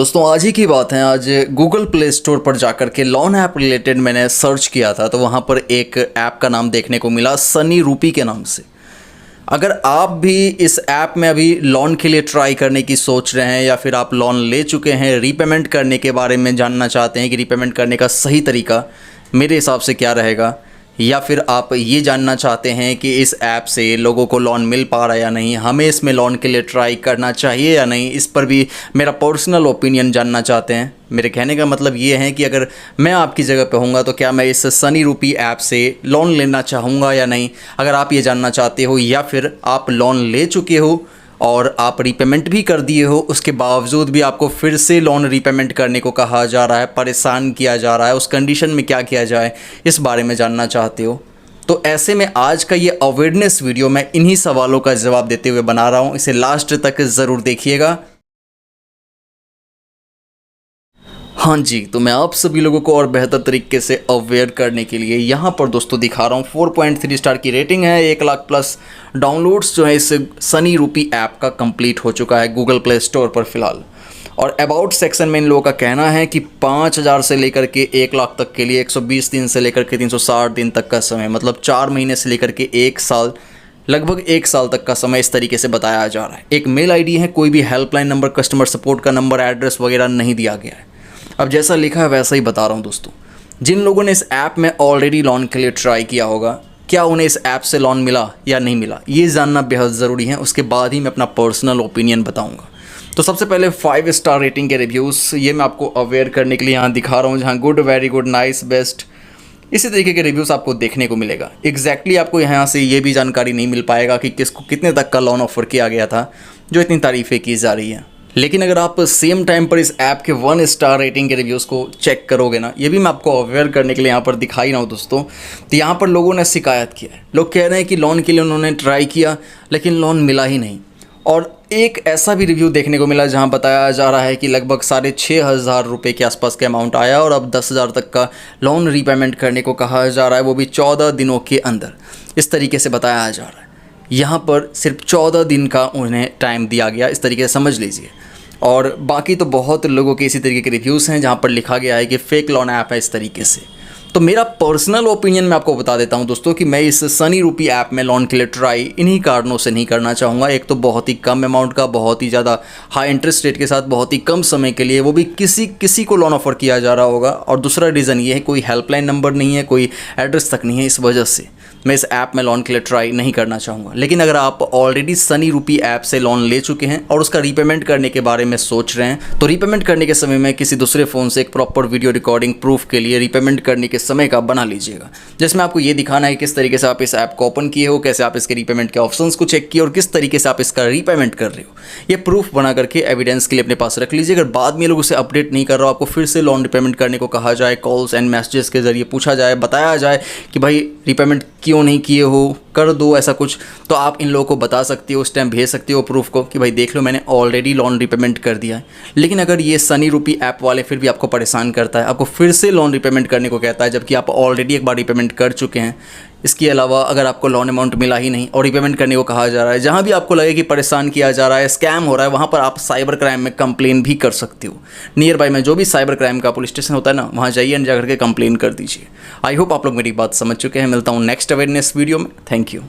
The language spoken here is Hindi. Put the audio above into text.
दोस्तों आज ही की बात है। आज गूगल प्ले स्टोर पर जाकर के लोन ऐप रिलेटेड मैंने सर्च किया था, तो वहाँ पर एक ऐप का नाम देखने को मिला सनी रूपी के नाम से। अगर आप भी इस ऐप में अभी लोन के लिए ट्राई करने की सोच रहे हैं या फिर आप लोन ले चुके हैं, रीपेमेंट करने के बारे में जानना चाहते हैं कि रीपेमेंट करने का सही तरीका मेरे हिसाब से क्या रहेगा, या फिर आप ये जानना चाहते हैं कि इस ऐप से लोगों को लोन मिल पा रहा है या नहीं, हमें इसमें लोन के लिए ट्राई करना चाहिए या नहीं, इस पर भी मेरा पर्सनल ओपिनियन जानना चाहते हैं। मेरे कहने का मतलब ये है कि अगर मैं आपकी जगह पे होऊंगा तो क्या मैं इस सनी रूपी ऐप से लोन लेना चाहूँगा या नहीं। अगर आप ये जानना चाहते हो या फिर आप लोन ले चुके हो और आप रीपेमेंट भी कर दिए हो, उसके बावजूद भी आपको फिर से लोन रीपेमेंट करने को कहा जा रहा है, परेशान किया जा रहा है, उस कंडीशन में क्या किया जाए इस बारे में जानना चाहते हो, तो ऐसे में आज का ये अवेयरनेस वीडियो मैं इन्हीं सवालों का जवाब देते हुए बना रहा हूँ। इसे लास्ट तक ज़रूर देखिएगा। हाँ जी, तो मैं आप सभी लोगों को और बेहतर तरीके से अवेयर करने के लिए यहाँ पर दोस्तों दिखा रहा हूँ 4.3 स्टार की रेटिंग है, 1 लाख प्लस डाउनलोड्स जो है इस सनी रूपी ऐप का कंप्लीट हो चुका है गूगल प्ले स्टोर पर फ़िलहाल। और अबाउट सेक्शन में इन लोगों का कहना है कि 5,000 से लेकर के 1 लाख तक के लिए 120 दिन से लेकर के 360 दिन तक का समय, मतलब 4 महीने से लेकर के 1 साल, लगभग 1 साल तक का समय इस तरीके से बताया जा रहा है। एक मेल आईडी है, कोई भी हेल्पलाइन नंबर, कस्टमर सपोर्ट का नंबर, एड्रेस वगैरह नहीं दिया गया है। अब जैसा लिखा है वैसा ही बता रहा हूँ दोस्तों। जिन लोगों ने इस ऐप में ऑलरेडी लोन के लिए ट्राई किया होगा, क्या उन्हें इस ऐप से लोन मिला या नहीं मिला, ये जानना बेहद ज़रूरी है। उसके बाद ही मैं अपना पर्सनल ओपिनियन बताऊँगा। तो सबसे पहले 5 स्टार रेटिंग के रिव्यूज़ ये मैं आपको अवेयर करने के लिए यहाँ दिखा रहा हूँ, जहाँ good, very good, nice, best, इसी तरीके के रिव्यूज़ आपको देखने को मिलेगा। एग्जैक्टली आपको यहाँ से ये भी जानकारी नहीं मिल पाएगा कि किसको कितने तक का लोन ऑफर किया गया था, जो इतनी तारीफ़ें की जा रही हैं। लेकिन अगर आप सेम टाइम पर इस ऐप के 1 स्टार रेटिंग के रिव्यूज़ को चेक करोगे ना, ये भी मैं आपको अवेयर करने के लिए यहाँ पर दिखाई रहा हूँ दोस्तों, तो यहाँ पर लोगों ने शिकायत किया है। लोग कह रहे हैं कि लोन के लिए उन्होंने ट्राई किया लेकिन लोन मिला ही नहीं। और एक ऐसा भी रिव्यू देखने को मिला जहाँ बताया जा रहा है कि लगभग 6,500 रुपये के आसपास का अमाउंट आया और अब 10,000 तक का लोन रीपेमेंट करने को कहा जा रहा है, वो भी 14 दिनों के अंदर। इस तरीके से बताया जा रहा है। यहाँ पर सिर्फ 14 दिन का उन्हें टाइम दिया गया, इस तरीके से समझ लीजिए। और बाकी तो बहुत लोगों के इसी तरीके के रिव्यूज़ हैं जहाँ पर लिखा गया है कि फेक लोन ऐप है इस तरीके से। तो मेरा पर्सनल ओपिनियन मैं आपको बता देता हूँ दोस्तों कि मैं इस सनी रूपी ऐप में लोन के लिए ट्राई इन्हीं कारणों से नहीं करना चाहूँगा। एक तो बहुत ही कम अमाउंट का, बहुत ही ज़्यादा हाई इंटरेस्ट रेट के साथ, बहुत ही कम समय के लिए, वो भी किसी को लोन ऑफर किया जा रहा होगा। और दूसरा रीज़न ये है कोई हेल्पलाइन नंबर नहीं है, कोई एड्रेस तक नहीं है। इस वजह से मैं इस ऐप में लोन के लिए ट्राई नहीं करना चाहूँगा। लेकिन अगर आप ऑलरेडी सनी रूपी ऐप से लोन ले चुके हैं और उसका रीपेमेंट करने के बारे में सोच रहे हैं, तो रीपेमेंट करने के समय में किसी दूसरे फ़ोन से एक प्रॉपर वीडियो रिकॉर्डिंग प्रूफ के लिए रीपेमेंट करने के समय का बना लीजिएगा, जिसमें आपको ये दिखाना है किस तरीके से आप इस ऐप को ओपन किए हो, कैसे आप इसके रीपेमेंट के ऑप्शंस को चेक किए और किस तरीके से आप इसका रीपेमेंट कर रहे हो। ये प्रूफ बना करके एविडेंस के लिए अपने पास रख लीजिए। अगर बाद में लोग उसे अपडेट नहीं कर रहा हो, आपको फिर से लोन रीपेमेंट करने को कहा जाए, कॉल्स एंड मैसेजेस के जरिए पूछा जाए, बताया जाए कि भाई रीपेमेंट क्यों नहीं किए हो, कर दो ऐसा कुछ, तो आप इन लोगों को बता सकती हो, उस टाइम भेज सकती हो प्रूफ को कि भाई देख लो मैंने ऑलरेडी लोन रीपेमेंट कर दिया है। लेकिन अगर ये सनी रूपी ऐप वाले फिर भी आपको परेशान करता है, आपको फिर से लोन रीपेमेंट करने को कहता है, जबकि आप ऑलरेडी एक बार रीपेमेंट कर चुके हैं, इसके अलावा अगर आपको लोन अमाउंट मिला ही नहीं और रीपेमेंट करने को कहा जा रहा है, जहाँ भी आपको लगे कि परेशान किया जा रहा है, स्कैम हो रहा है, वहाँ पर आप साइबर क्राइम में कंप्लेन भी कर सकते हो। नियर बाय में जो भी साइबर क्राइम का पुलिस स्टेशन होता है ना, वहाँ जाइए, जाकर के कंप्लेन कर दीजिए। आई होप आप लोग मेरी बात समझ चुके हैं। मिलता हूँ नेक्स्ट अवेयरनेस वीडियो में। Thank you.